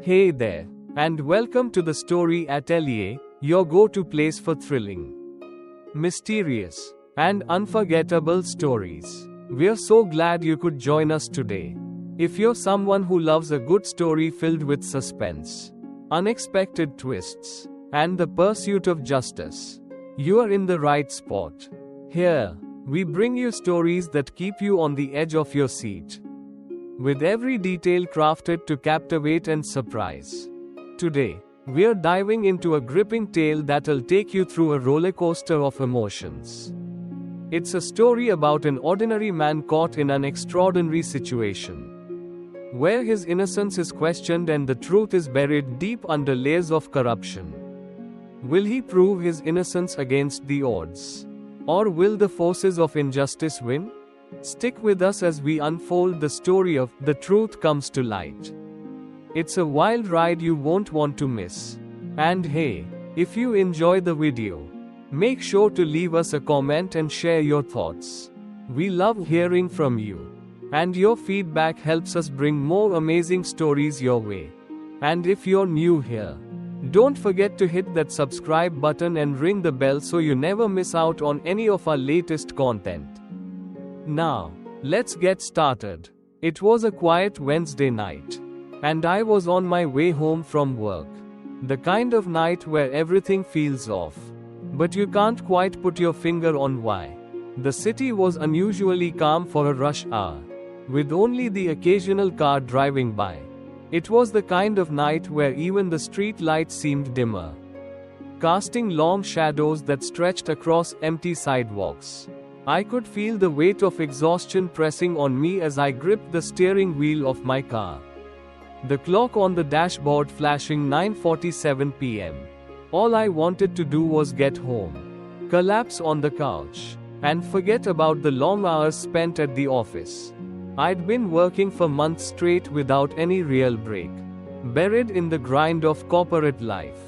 Hey there, and welcome to the Story Atelier, your go-to place for thrilling, mysterious, and unforgettable stories. We're so glad you could join us today. If you're someone who loves a good story filled with suspense, unexpected twists, and the pursuit of justice, you are in the right spot. Here, we bring you stories that keep you on the edge of your seat, with every detail crafted to captivate and surprise. Today, we're diving into a gripping tale that'll take you through a roller coaster of emotions. It's a story about an ordinary man caught in an extraordinary situation, where his innocence is questioned and the truth is buried deep under layers of corruption. Will he prove his innocence against the odds? Or will the forces of injustice win? Stick with us as we unfold the story of The Truth Comes to Light. It's a wild ride you won't want to miss. And hey, if you enjoy the video, make sure to leave us a comment and share your thoughts. We love hearing from you, and your feedback helps us bring more amazing stories your way. And if you're new here, don't forget to hit that subscribe button and ring the bell so you never miss out on any of our latest content. Now, let's get started. It was a quiet Wednesday night, and I was on my way home from work. The kind of night where everything feels off, but you can't quite put your finger on why. The city was unusually calm for a rush hour, with only the occasional car driving by. It was the kind of night where even the street lights seemed dimmer, casting long shadows that stretched across empty sidewalks. I could feel the weight of exhaustion pressing on me as I gripped the steering wheel of my car, the clock on the dashboard flashing 9:47 p.m. All I wanted to do was get home, collapse on the couch, and forget about the long hours spent at the office. I'd been working for months straight without any real break, buried in the grind of corporate life.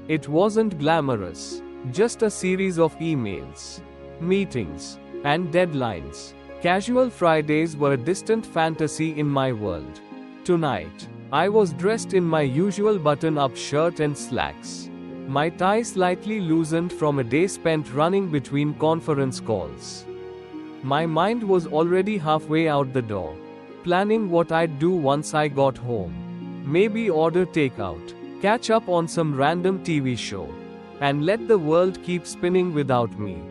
It wasn't glamorous, just a series of emails, meetings, and deadlines. Casual Fridays were a distant fantasy in my world. Tonight, I was dressed in my usual button-up shirt and slacks, my tie slightly loosened from a day spent running between conference calls. My mind was already halfway out the door, planning what I'd do once I got home. Maybe order takeout, catch up on some random TV show, and let the world keep spinning without me.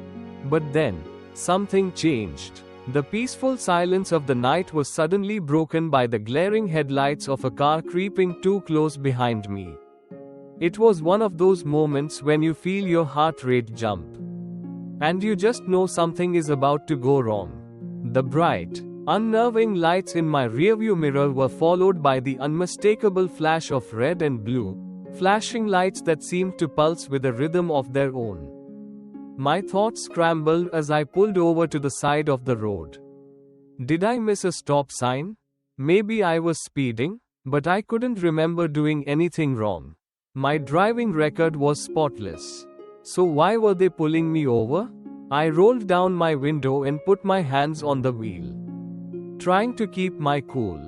But then, something changed. The peaceful silence of the night was suddenly broken by the glaring headlights of a car creeping too close behind me. It was one of those moments when you feel your heart rate jump, and you just know something is about to go wrong. The bright, unnerving lights in my rearview mirror were followed by the unmistakable flash of red and blue, flashing lights that seemed to pulse with a rhythm of their own. My thoughts scrambled as I pulled over to the side of the road. Did I miss a stop sign? Maybe I was speeding, but I couldn't remember doing anything wrong. My driving record was spotless. So why were they pulling me over? I rolled down my window and put my hands on the wheel, trying to keep my cool.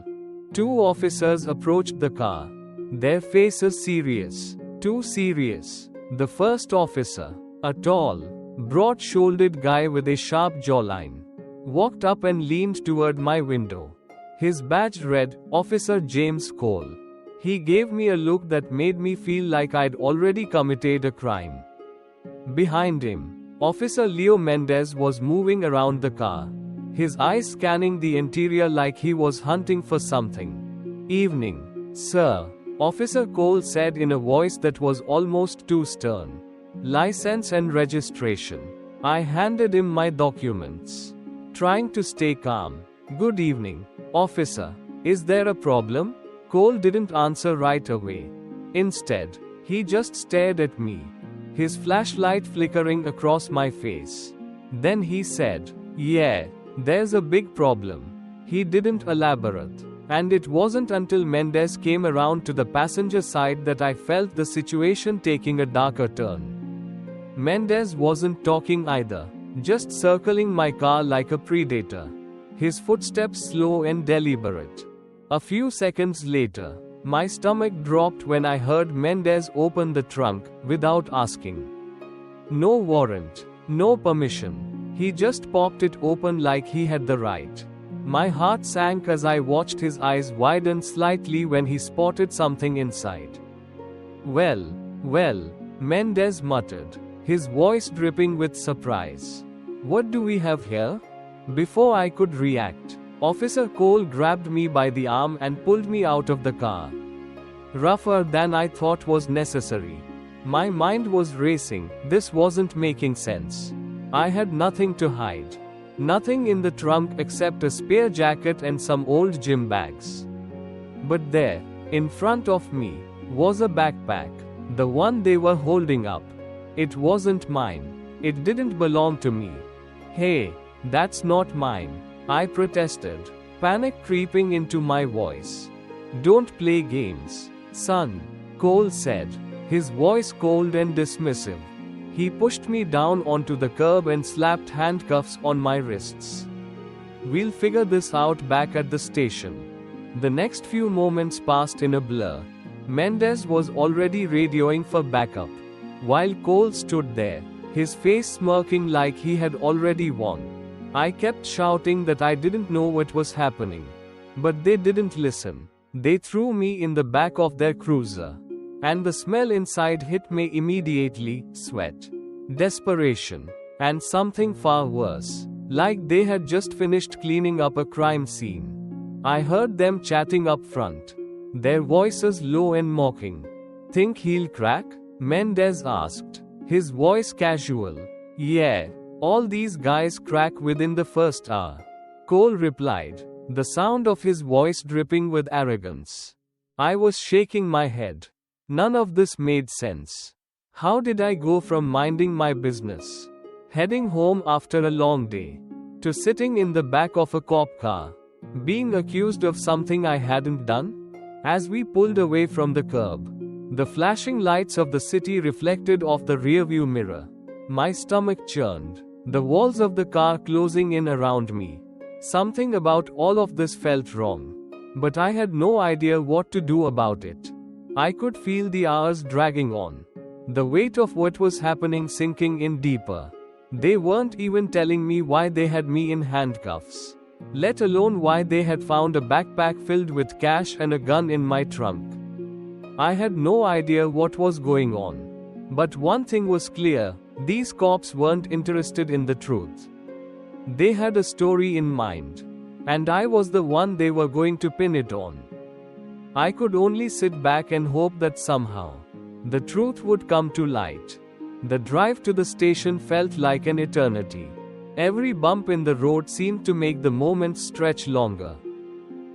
Two officers approached the car, their faces serious, too serious. The first officer, a tall, broad-shouldered guy with a sharp jawline, walked up and leaned toward my window. His badge read, Officer James Cole. He gave me a look that made me feel like I'd already committed a crime. Behind him, Officer Leo Mendez was moving around the car, his eyes scanning the interior like he was hunting for something. Evening, sir, Officer Cole said in a voice that was almost too stern. License and registration. I handed him my documents, trying to stay calm. Good evening, officer. Is there a problem? Cole didn't answer right away. Instead, he just stared at me, his flashlight flickering across my face. Then he said, Yeah, there's a big problem. He didn't elaborate. And it wasn't until Mendez came around to the passenger side that I felt the situation taking a darker turn. Mendez wasn't talking either, just circling my car like a predator, his footsteps slow and deliberate. A few seconds later, My stomach dropped when I heard Mendez open the trunk, without asking. No warrant, no permission. He just popped it open like he had the right. My heart sank as I watched his eyes widen slightly when he spotted something inside. Well, Mendez muttered, his voice dripping with surprise. What do we have here? Before I could react, Officer Cole grabbed me by the arm and pulled me out of the car. Rougher than I thought was necessary. My mind was racing, this wasn't making sense. I had nothing to hide. Nothing in the trunk except a spare jacket and some old gym bags. But there, in front of me, was a backpack, the one they were holding up. It wasn't mine. It didn't belong to me. Hey, that's not mine, I protested, panic creeping into my voice. Don't play games, son, Cole said, his voice cold and dismissive. He pushed me down onto the curb and slapped handcuffs on my wrists. We'll figure this out back at the station. The next few moments passed in a blur. Mendez was already radioing for backup, while Cole stood there, his face smirking like he had already won. I kept shouting that I didn't know what was happening. But they didn't listen. They threw me in the back of their cruiser. And the smell inside hit me immediately, sweat, desperation, and something far worse, like they had just finished cleaning up a crime scene. I heard them chatting up front, their voices low and mocking. Think he'll crack? Mendez asked, his voice casual. Yeah, all these guys crack within the first hour, Cole replied, the sound of his voice dripping with arrogance. I was shaking my head. None of this made sense. How did I go from minding my business, heading home after a long day, to sitting in the back of a cop car, being accused of something I hadn't done? As we pulled away from the curb, the flashing lights of the city reflected off the rearview mirror. My stomach churned, the walls of the car closing in around me. Something about all of this felt wrong, but I had no idea what to do about it. I could feel the hours dragging on, the weight of what was happening sinking in deeper. They weren't even telling me why they had me in handcuffs, let alone why they had found a backpack filled with cash and a gun in my trunk. I had no idea what was going on. But one thing was clear, these cops weren't interested in the truth. They had a story in mind, and I was the one they were going to pin it on. I could only sit back and hope that somehow the truth would come to light. The drive to the station felt like an eternity. Every bump in the road seemed to make the moments stretch longer.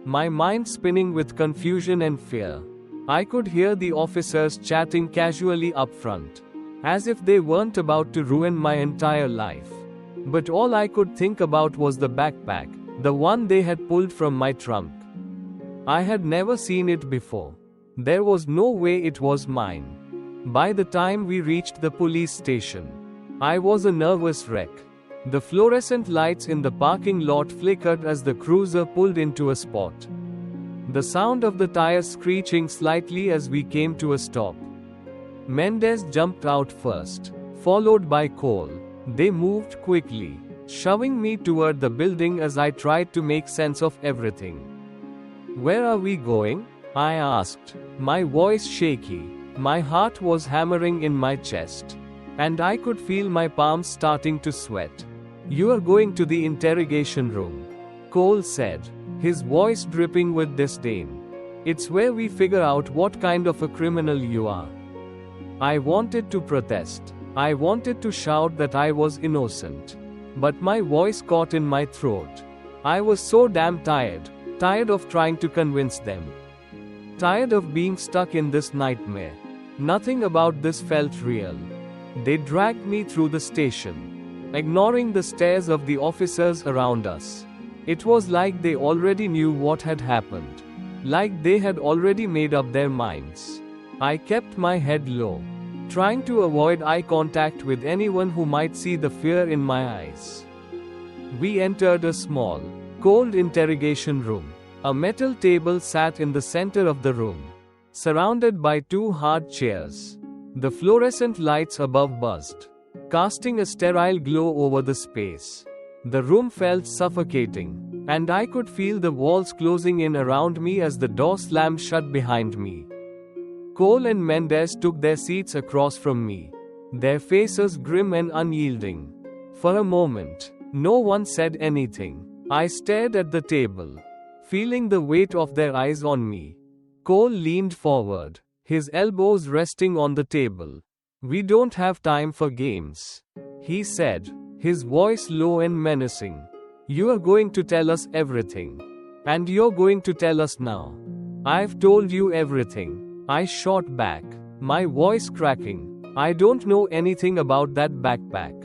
My mind spinning with confusion and fear. I could hear the officers chatting casually up front, as if they weren't about to ruin my entire life. But all I could think about was the backpack, the one they had pulled from my trunk. I had never seen it before. There was no way it was mine. By the time we reached the police station, I was a nervous wreck. The fluorescent lights in the parking lot flickered as the cruiser pulled into a spot. The sound of the tires screeching slightly as we came to a stop. Mendez jumped out first, followed by Cole. They moved quickly, shoving me toward the building as I tried to make sense of everything. Where are we going? I asked, my voice shaky. My heart was hammering in my chest, and I could feel my palms starting to sweat. You are going to the interrogation room, Cole said, his voice dripping with disdain. It's where we figure out what kind of a criminal you are. I wanted to protest. I wanted to shout that I was innocent. But my voice caught in my throat. I was so damn tired. Tired of trying to convince them. Tired of being stuck in this nightmare. Nothing about this felt real. They dragged me through the station, ignoring the stares of the officers around us. It was like they already knew what had happened. Like they had already made up their minds. I kept my head low, trying to avoid eye contact with anyone who might see the fear in my eyes. We entered a small, cold interrogation room. A metal table sat in the center of the room, surrounded by two hard chairs. The fluorescent lights above buzzed, casting a sterile glow over the space. The room felt suffocating, and I could feel the walls closing in around me as the door slammed shut behind me. Cole and Mendes took their seats across from me, their faces grim and unyielding. For a moment, no one said anything. I stared at the table, feeling the weight of their eyes on me. Cole leaned forward, his elbows resting on the table. "We don't have time for games," he said, his voice low and menacing. "You are going to tell us everything. And you're going to tell us now." "I've told you everything," I shot back, my voice cracking. "I don't know anything about that backpack.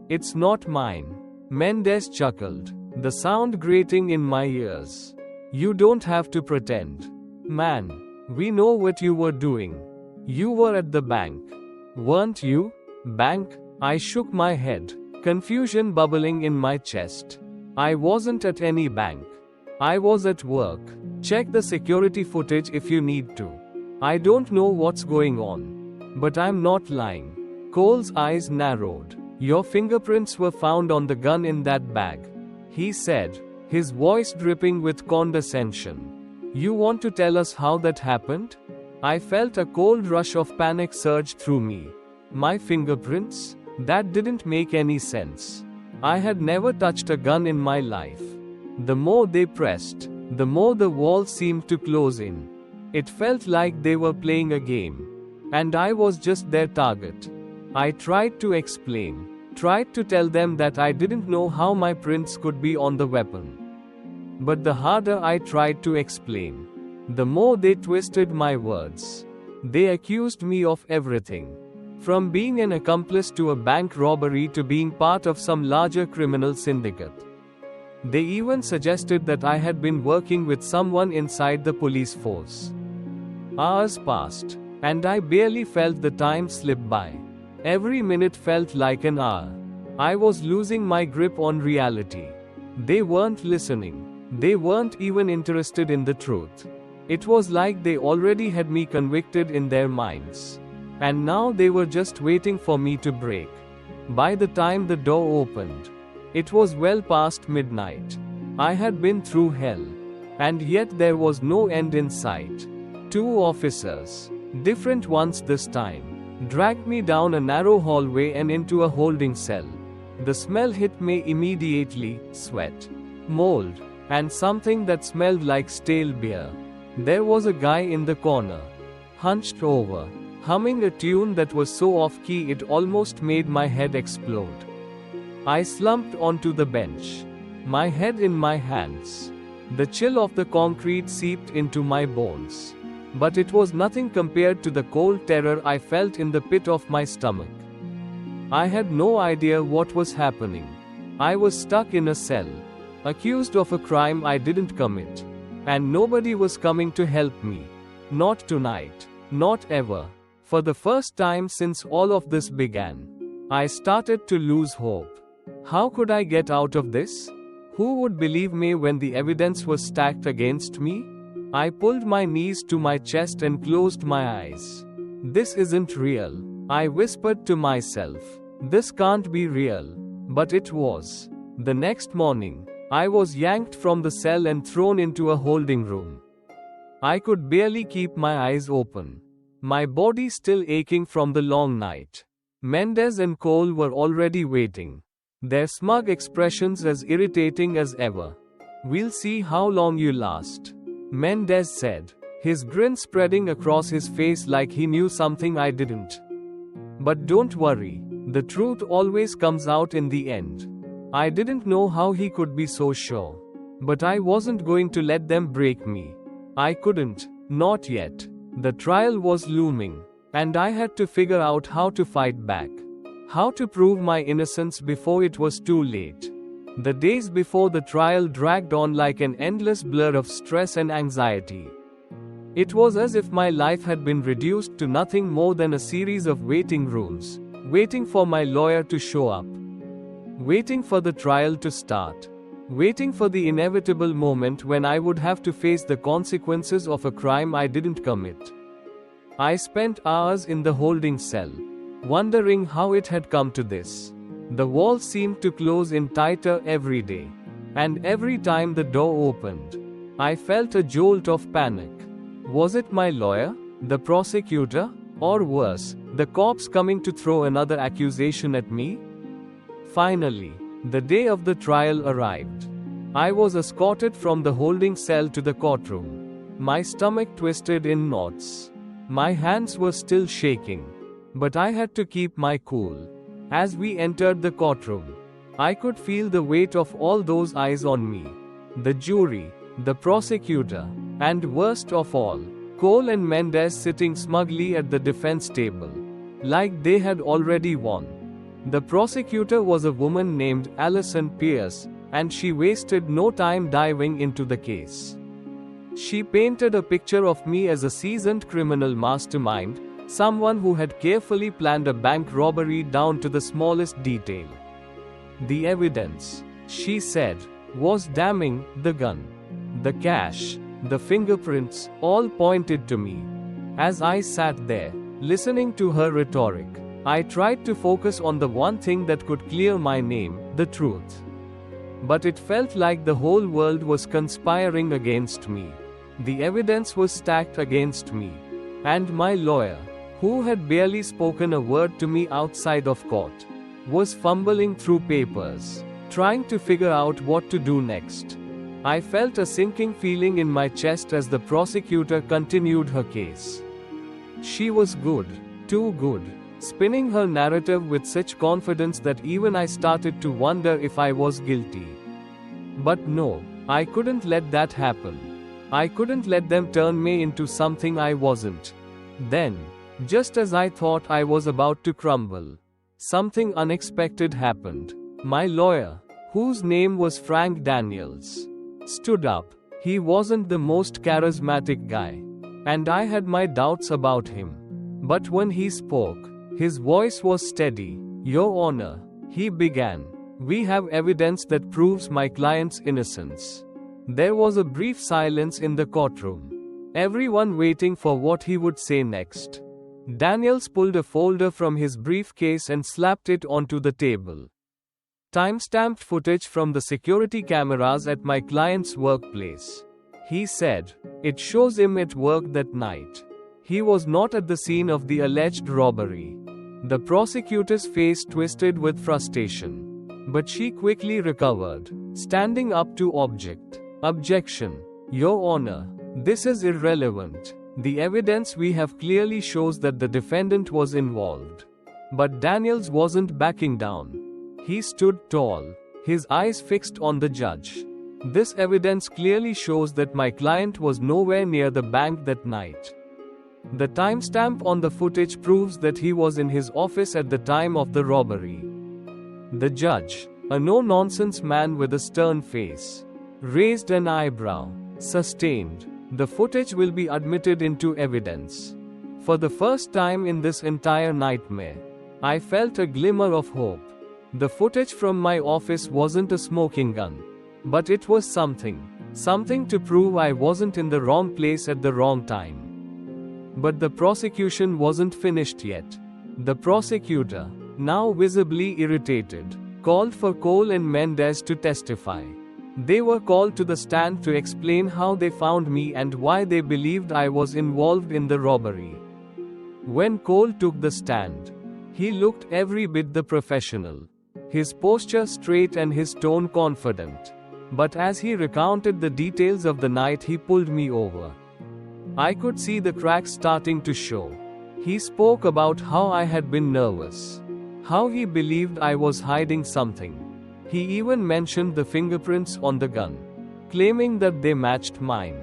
It's not mine." Mendes chuckled, the sound grating in my ears. "You don't have to pretend. Man, we know what you were doing. You were at the bank. Weren't you?" "Bank?" I shook my head, confusion bubbling in my chest. "I wasn't at any bank. I was at work. Check the security footage if you need to. I don't know what's going on. But I'm not lying." Cole's eyes narrowed. "Your fingerprints were found on the gun in that bag," he said, his voice dripping with condescension. "You want to tell us how that happened?" I felt a cold rush of panic surge through me. My fingerprints? That didn't make any sense. I had never touched a gun in my life. The more they pressed, the more the walls seemed to close in. It felt like they were playing a game, and I was just their target. I tried to explain, tried to tell them that I didn't know how my prints could be on the weapon. But the harder I tried to explain, the more they twisted my words. They accused me of everything, from being an accomplice to a bank robbery to being part of some larger criminal syndicate. They even suggested that I had been working with someone inside the police force. Hours passed, and I barely felt the time slip by. Every minute felt like an hour. I was losing my grip on reality. They weren't listening. They weren't even interested in the truth. It was like they already had me convicted in their minds. And now they were just waiting for me to break. By the time the door opened, it was well past midnight. I had been through hell. And yet there was no end in sight. 2 officers, different ones this time, dragged me down a narrow hallway and into a holding cell. The smell hit me immediately: sweat, mold, and something that smelled like stale beer. There was a guy in the corner, hunched over, humming a tune that was so off-key it almost made my head explode. I slumped onto the bench, my head in my hands. The chill of the concrete seeped into my bones. But it was nothing compared to the cold terror I felt in the pit of my stomach. I had no idea what was happening. I was stuck in a cell, accused of a crime I didn't commit. And nobody was coming to help me. Not tonight. Not ever. For the first time since all of this began, I started to lose hope. How could I get out of this? Who would believe me when the evidence was stacked against me? I pulled my knees to my chest and closed my eyes. This isn't real, I whispered to myself. This can't be real. But it was. The next morning, I was yanked from the cell and thrown into a holding room. I could barely keep my eyes open, my body still aching from the long night. Mendes and Cole were already waiting, their smug expressions as irritating as ever. "We'll see how long you last," Mendes said, his grin spreading across his face like he knew something I didn't. "But don't worry, the truth always comes out in the end." I didn't know how he could be so sure. But I wasn't going to let them break me. I couldn't, not yet. The trial was looming, and I had to figure out how to fight back. How to prove my innocence before it was too late. The days before the trial dragged on like an endless blur of stress and anxiety. It was as if my life had been reduced to nothing more than a series of waiting rooms, waiting for my lawyer to show up, waiting for the trial to start, waiting for the inevitable moment when I would have to face the consequences of a crime I didn't commit. I spent hours in the holding cell, wondering how it had come to this. The walls seemed to close in tighter every day, and every time the door opened, I felt a jolt of panic. Was it my lawyer, the prosecutor, or worse, the cops coming to throw another accusation at me? Finally, the day of the trial arrived. I was escorted from the holding cell to the courtroom. My stomach twisted in knots. My hands were still shaking, but I had to keep my cool. As we entered the courtroom, I could feel the weight of all those eyes on me. The jury, the prosecutor, and worst of all, Cole and Mendez sitting smugly at the defense table, like they had already won. The prosecutor was a woman named Allison Pierce, and she wasted no time diving into the case. She painted a picture of me as a seasoned criminal mastermind, someone who had carefully planned a bank robbery down to the smallest detail. The evidence, she said, was damning. The gun, the cash, the fingerprints, all pointed to me. As I sat there, listening to her rhetoric, I tried to focus on the one thing that could clear my name, the truth. But it felt like the whole world was conspiring against me. The evidence was stacked against me. And my lawyer, who had barely spoken a word to me outside of court, was fumbling through papers, trying to figure out what to do next. I felt a sinking feeling in my chest as the prosecutor continued her case. She was good, too good, spinning her narrative with such confidence that even I started to wonder if I was guilty. But no, I couldn't let that happen. I couldn't let them turn me into something I wasn't. Then, just as I thought I was about to crumble, something unexpected happened. My lawyer, whose name was Frank Daniels, stood up. He wasn't the most charismatic guy, and I had my doubts about him. But when he spoke, his voice was steady. "Your Honor," he began, "we have evidence that proves my client's innocence." There was a brief silence in the courtroom, everyone waiting for what he would say next. Daniels pulled a folder from his briefcase and slapped it onto the table. Time-stamped footage from the security cameras at my client's workplace. He said, "It shows him at work that night. He was not at the scene of the alleged robbery." The prosecutor's face twisted with frustration, but she quickly recovered, standing up to objection. "Your Honor, this is irrelevant. The evidence we have clearly shows that the defendant was involved." But Daniels wasn't backing down. He stood tall, his eyes fixed on the judge. "This evidence clearly shows that my client was nowhere near the bank that night. The timestamp on the footage proves that he was in his office at the time of the robbery." The judge, a no-nonsense man with a stern face, raised an eyebrow. Sustained. "The footage will be admitted into evidence." For the first time in this entire nightmare, I felt a glimmer of hope. The footage from my office wasn't a smoking gun, but it was something to prove I wasn't in the wrong place at the wrong time. But the prosecution wasn't finished yet. The prosecutor, now visibly irritated, called for Cole and Mendez to testify. They were called to the stand to explain how they found me and why they believed I was involved in the robbery. When Cole took the stand, he looked every bit the professional, his posture straight and his tone confident. But as he recounted the details of the night, he pulled me over. I could see the cracks starting to show. He spoke about how I had been nervous, how he believed I was hiding something. He even mentioned the fingerprints on the gun, claiming that they matched mine.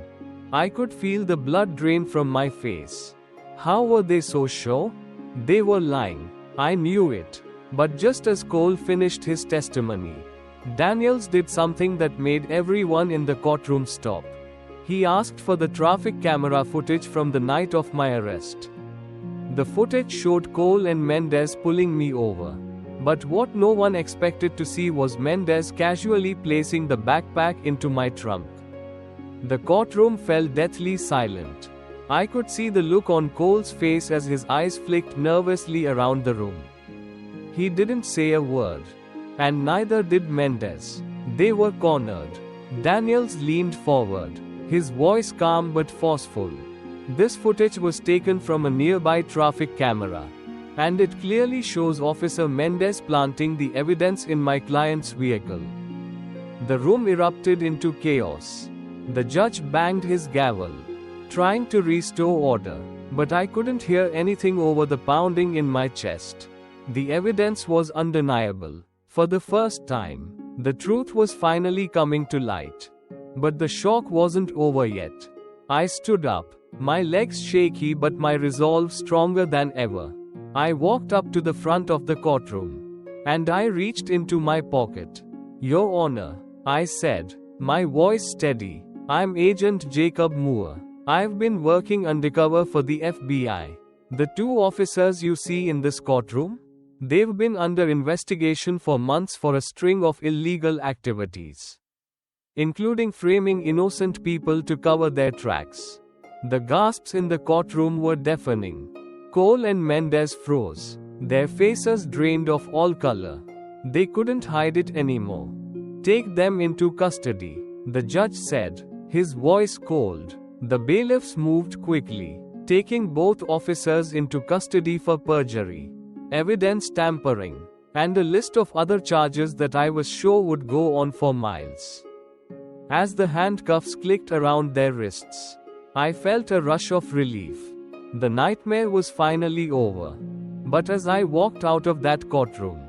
I could feel the blood drain from my face. How were they so sure? They were lying. I knew it. But just as Cole finished his testimony, Daniels did something that made everyone in the courtroom stop. He asked for the traffic camera footage from the night of my arrest. The footage showed Cole and Mendez pulling me over. But what no one expected to see was Mendez casually placing the backpack into my trunk. The courtroom fell deathly silent. I could see the look on Cole's face as his eyes flicked nervously around the room. He didn't say a word. And neither did Mendez. They were cornered. Daniels leaned forward, his voice calm but forceful. This footage was taken from a nearby traffic camera. And it clearly shows Officer Mendez planting the evidence in my client's vehicle. The room erupted into chaos. The judge banged his gavel, trying to restore order, but I couldn't hear anything over the pounding in my chest. The evidence was undeniable. For the first time, the truth was finally coming to light. But the shock wasn't over yet. I stood up, my legs shaky but my resolve stronger than ever. I walked up to the front of the courtroom. And I reached into my pocket. "Your Honor," I said, my voice steady. "I'm Agent Jacob Moore. I've been working undercover for the FBI. The two officers you see in this courtroom? They've been under investigation for months for a string of illegal activities, including framing innocent people to cover their tracks." The gasps in the courtroom were deafening. Cole and Mendez froze, their faces drained of all color. They couldn't hide it anymore. "Take them into custody," the judge said, his voice cold. The bailiffs moved quickly, taking both officers into custody for perjury, evidence tampering, and a list of other charges that I was sure would go on for miles. As the handcuffs clicked around their wrists, I felt a rush of relief. The nightmare was finally over. But as I walked out of that courtroom,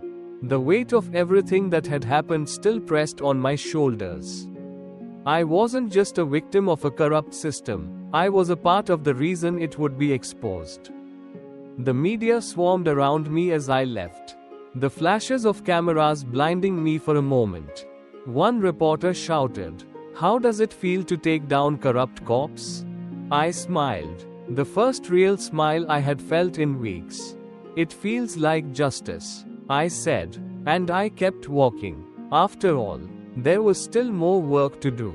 the weight of everything that had happened still pressed on my shoulders. I wasn't just a victim of a corrupt system, I was a part of the reason it would be exposed. The media swarmed around me as I left, the flashes of cameras blinding me for a moment. One reporter shouted, "How does it feel to take down corrupt cops?" I smiled, the first real smile I had felt in weeks. "It feels like justice," I said, and I kept walking. After all, there was still more work to do.